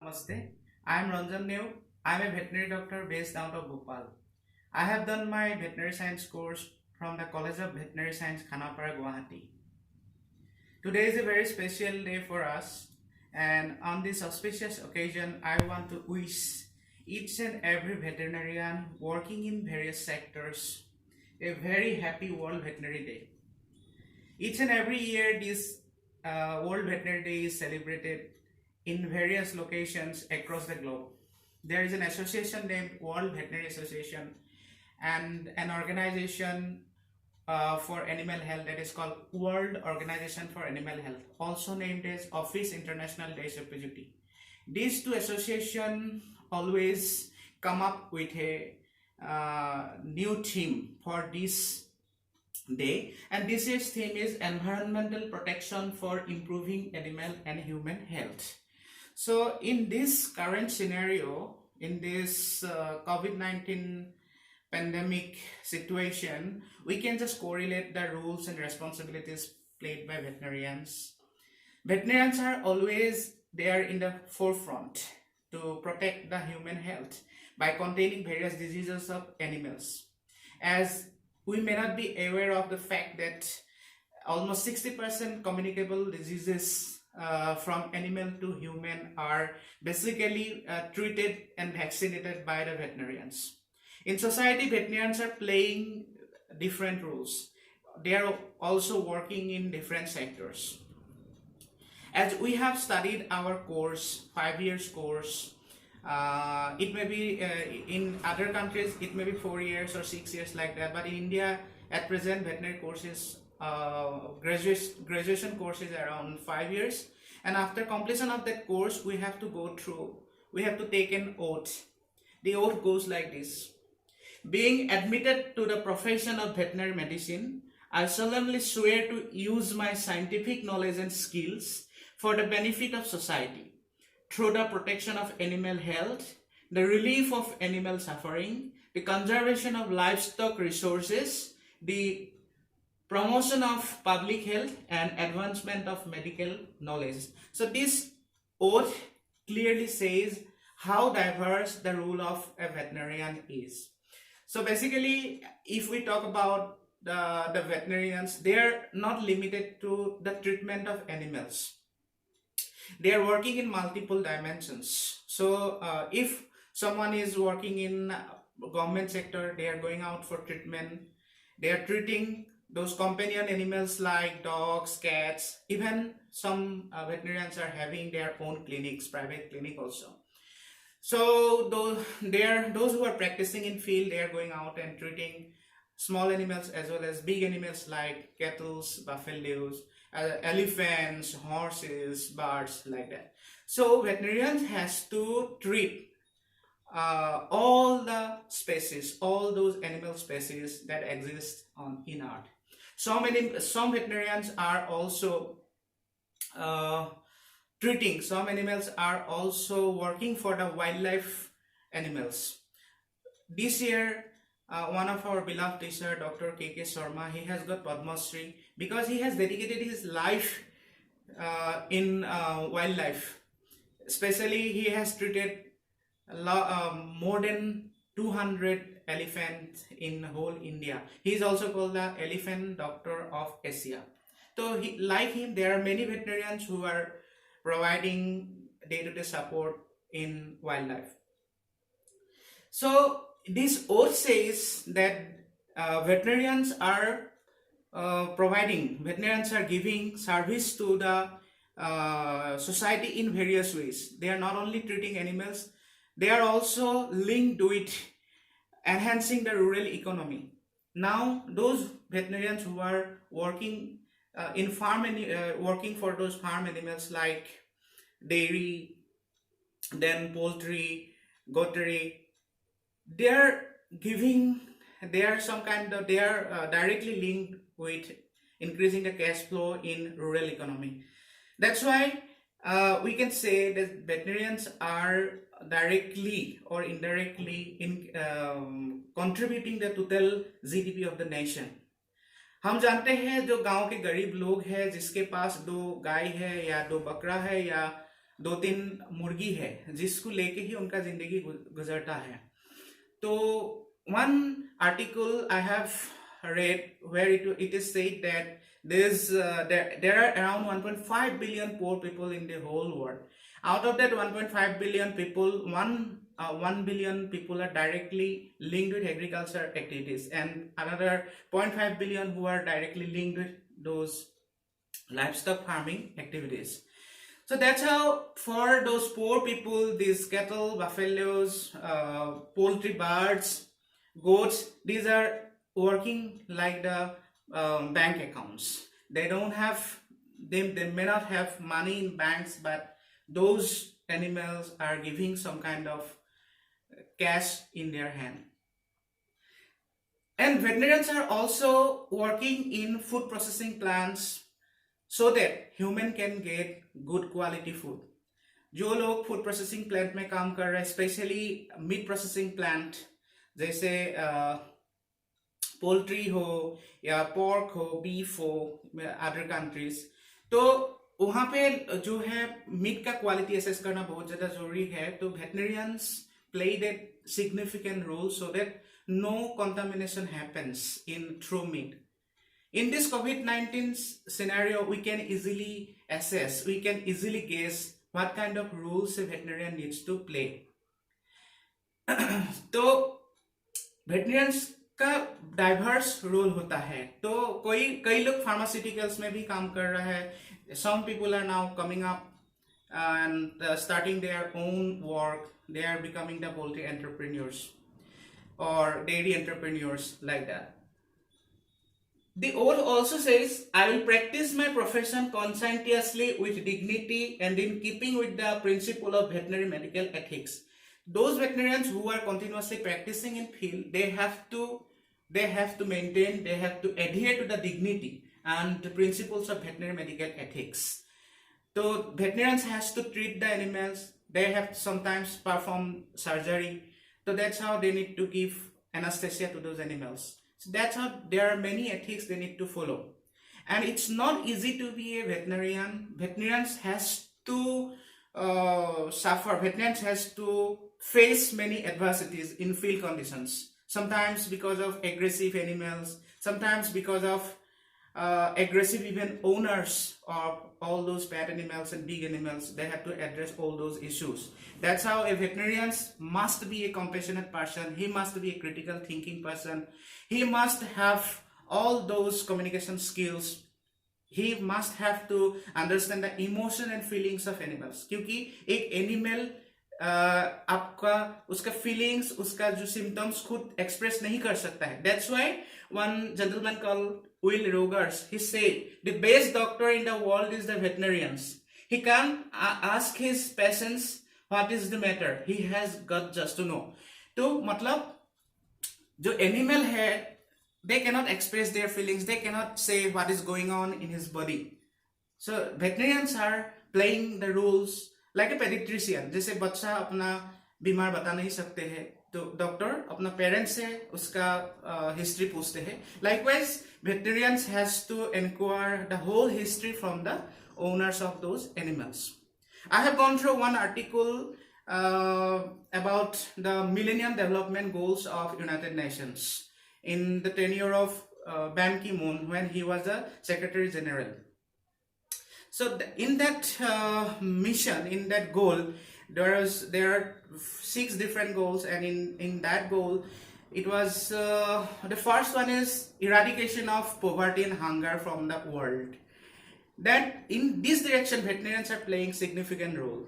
Namaste. I am Ranjan Neu. I am a veterinary doctor based out of Bhopal. I have done my veterinary science course from the College of Veterinary Science, Khanapara, Guwahati. Today is a very special day for us, and on this auspicious occasion, I want to wish each and every veterinarian working in various sectors a very happy World Veterinary Day. Each and every year, this World Veterinary Day is celebrated in various locations across the globe. There is an association named World Veterinary Association and an organization for animal health that is called World Organization for Animal Health, also named as Office International des Deputy. These two associations always come up with a new theme for this day, and this year's theme is environmental protection for improving animal and human health. So in this current scenario, in this COVID-19 pandemic situation, we can just correlate the roles and responsibilities played by veterinarians. Veterinarians are always there in the forefront to protect the human health by containing various diseases of animals. As we may not be aware of the fact that almost 60% communicable diseases from animal to human are basically treated and vaccinated by the veterinarians. In society, veterinarians are playing different roles. They are also working in different sectors. As we have studied our course, 5 years course, it may be in other countries it may be 4 years or 6 years like that, but in India at present veterinary courses graduation course is around 5 years, and after completion of that course we have to take an oath. The oath goes like this: being admitted to the profession of veterinary medicine, I solemnly swear to use my scientific knowledge and skills for the benefit of society through the protection of animal health, the relief of animal suffering, the conservation of livestock resources, the promotion of public health, and advancement of medical knowledge. So this oath clearly says how diverse the role of a veterinarian is. So basically, if we talk about the veterinarians, they are not limited to the treatment of animals. They are working in multiple dimensions. So if someone is working in government sector, they are going out for treatment. They are treating those companion animals like dogs, cats. Even some veterinarians are having their own clinics, private clinic also. So those who are practicing in field, they are going out and treating small animals as well as big animals like cattle, buffaloes, elephants, horses, birds, like that. So veterinarians has to treat all the species, all those animal species that exist in Earth. Some veterinarians are also treating, some animals are also working for the wildlife animals. This year, one of our beloved teacher, Dr. K.K. Sharma, he has got Padma Shri because he has dedicated his life in wildlife. Especially, he has treated more than 200 elephants in whole India. He is also called the Elephant Doctor of Asia. So, like him, there are many veterinarians who are providing day-to-day support in wildlife. So, this oath says that veterinarians are giving service to the society in various ways. They are not only treating animals, they are also linked with enhancing the rural economy. Now, those veterinarians who are working working for those farm animals like dairy, then poultry, goatry, they are directly linked with increasing the cash flow in rural economy. That's why we can say that veterinarians are directly or indirectly contributing the total GDP of the nation. हम जानते हैं जो गांव के गरीब लोग हैं जिसके पास 2 गाय है या 2 बकरा है या 2-3 मुर्गी है जिसको लेके ही उनका जिंदगी गुजरता है. तो one article I have read where it is said that there are around 1.5 billion poor people in the whole world. Out of that 1.5 billion people, 1 billion people are directly linked with agriculture activities, and another 0.5 billion who are directly linked with those livestock farming activities. So that's how for those poor people, these cattle, buffaloes, poultry, birds, goats, these are working like the bank accounts. They don't have, they may not have money in banks, but those animals are giving some kind of cash in their hand. And veterinarians are also working in food processing plants so that human can get good quality food. जो लोग food processing plant में काम कर रहे हैं, specially meat processing plant, जैसे poultry हो या पोर्क हो, बीफ हो, अदर कंट्रीज, तो वहाँ पे जो है मीट का क्वालिटी असेस करना बहुत ज़्यादा जरूरी है. तो veterinarians play that significant role so that no contamination happens through meat. In this COVID-19 scenario, we can easily assess, we can easily guess what kind of rules a veterinarian needs to play. तो veterinarians का diverse role होता है. तो कई लोग pharmaceuticals में भी काम कर रहा है. Some people are now coming up and starting their own work. They are becoming the poultry entrepreneurs or dairy entrepreneurs like that. The oath also says, I will practice my profession conscientiously with dignity and in keeping with the principle of veterinary medical ethics. Those veterinarians who are continuously practicing in field, they have to maintain, they have to adhere to the dignity and the principles of veterinary medical ethics. So veterinarians has to treat the animals, they have to sometimes perform surgery. So that's how they need to give anesthesia to those animals. So that's how there are many ethics they need to follow. And it's not easy to be a veterinarian. Veterinarians has to suffer. Veterinarians has to face many adversities in field conditions. Sometimes because of aggressive animals, sometimes because of aggressive even owners of all those pet animals and big animals. They have to address all those issues. That's how a veterinarian must be a compassionate person. He must be a critical thinking person. He must have all those communication skills. He must have to understand the emotion and feelings of animals. क्योंकि एक animal आपका उसका feelings, उसका जो symptoms खुद express नहीं कर सकता है. That's why one gentleman called Will Rogers, he said, the best doctor in the world is the veterinarians. He can't ask his patients what is the matter. He has got just to know. तो मतलब जो animal है, they cannot express their feelings. They cannot say what is going on in his body. So veterinarians are playing the rules like a pediatrician. जैसे बच्चा अपना बीमार बता नहीं सकते हैं, तो डॉक्टर अपना पेरेंट्स से उसका हिस्ट्री पूछते हैं. Likewise, veterinarians has to inquire the whole history from the owners of those animals. I have gone through one article about the Millennium Development Goals of United Nations in the tenure of Ban Ki-moon when he was the Secretary General. So in that mission, in that goal, there are 6 different goals, and in that goal, it was the first one is eradication of poverty and hunger from the world. That in this direction, veterinarians are playing significant role.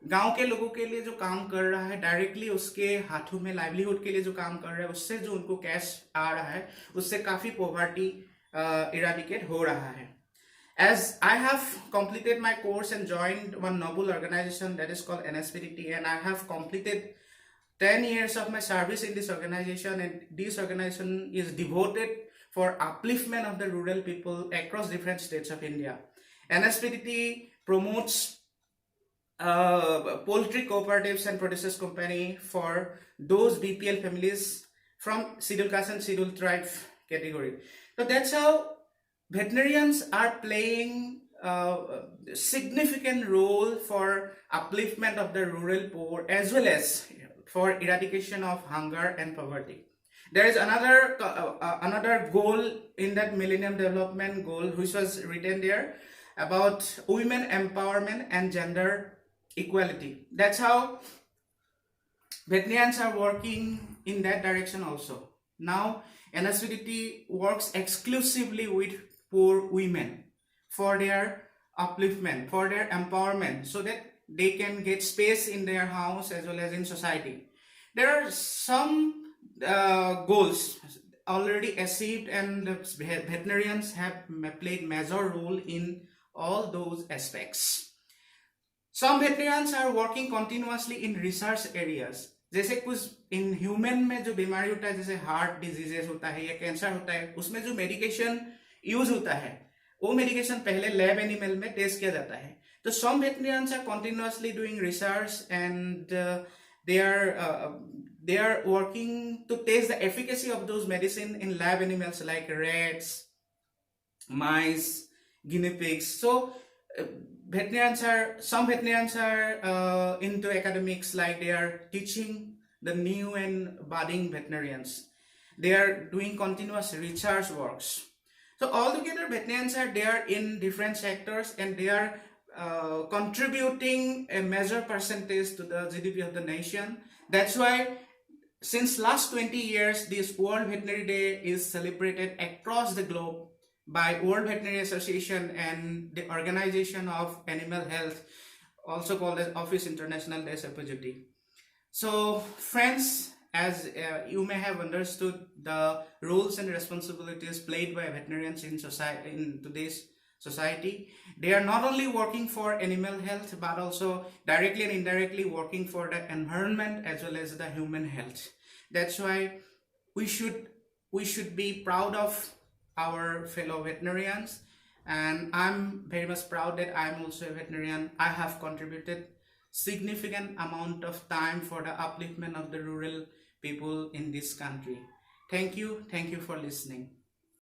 गांव के लोगों के लिए जो काम कर रहा है, डायरेक्टली उसके हाथों में लाइवलीहुड के लिए जो काम कर रहा है, उससे जो उनको कैश आ रहा है, उससे काफी पॉवर्टी इराडिकेट हो रहा है. As I have completed my course and joined one noble organization that is called NSPDT, and I have completed 10 years of my service in this organization, and this organization is devoted for upliftment of the rural people across different states of India. NSPDT promotes poultry cooperatives and producers company for those BPL families from scheduled caste and scheduled tribe category. So that's how veterinarians are playing significant role for upliftment of the rural poor as well as for eradication of hunger and poverty. There is another goal in that Millennium Development Goal which was written there about women empowerment and gender equality. That's how veterinarians are working in that direction also. Now NSVDT works exclusively with poor women for their upliftment, for their empowerment, so that they can get space in their house as well as in society. There are some goals already achieved, and veterinarians have played major role in all those aspects. Some veterinarians are working continuously in research areas. जैसे कुछ in human में जो बीमारी होता है, जैसे heart diseases होता है या कैंसर होता है, उसमें जो मेडिकेशन यूज होता है वो मेडिकेशन पहले लैब एनिमल में टेस्ट किया जाता है. तो some veterinarians are continuously doing research and they are working to test the efficacy of those medicine in lab animals like rats, mice, guinea pigs. So some veterinarians are into academics, like they are teaching the new and budding veterinarians. They are doing continuous research works. So altogether veterinarians are there in different sectors, and they are contributing a major percentage to the GDP of the nation. That's why since last 20 years, this World Veterinary Day is celebrated across the globe by World Veterinary Association and the Organization of Animal Health, also called as Office International des Epizooties. So friends, as you may have understood the roles and responsibilities played by veterinarians in society, in today's society, they are not only working for animal health but also directly and indirectly working for the environment as well as the human health. That's why we should be proud of our fellow veterinarians, and I'm very much proud that I'm also a veterinarian. I have contributed significant amount of time for the upliftment of the rural people in this country. Thank you for listening.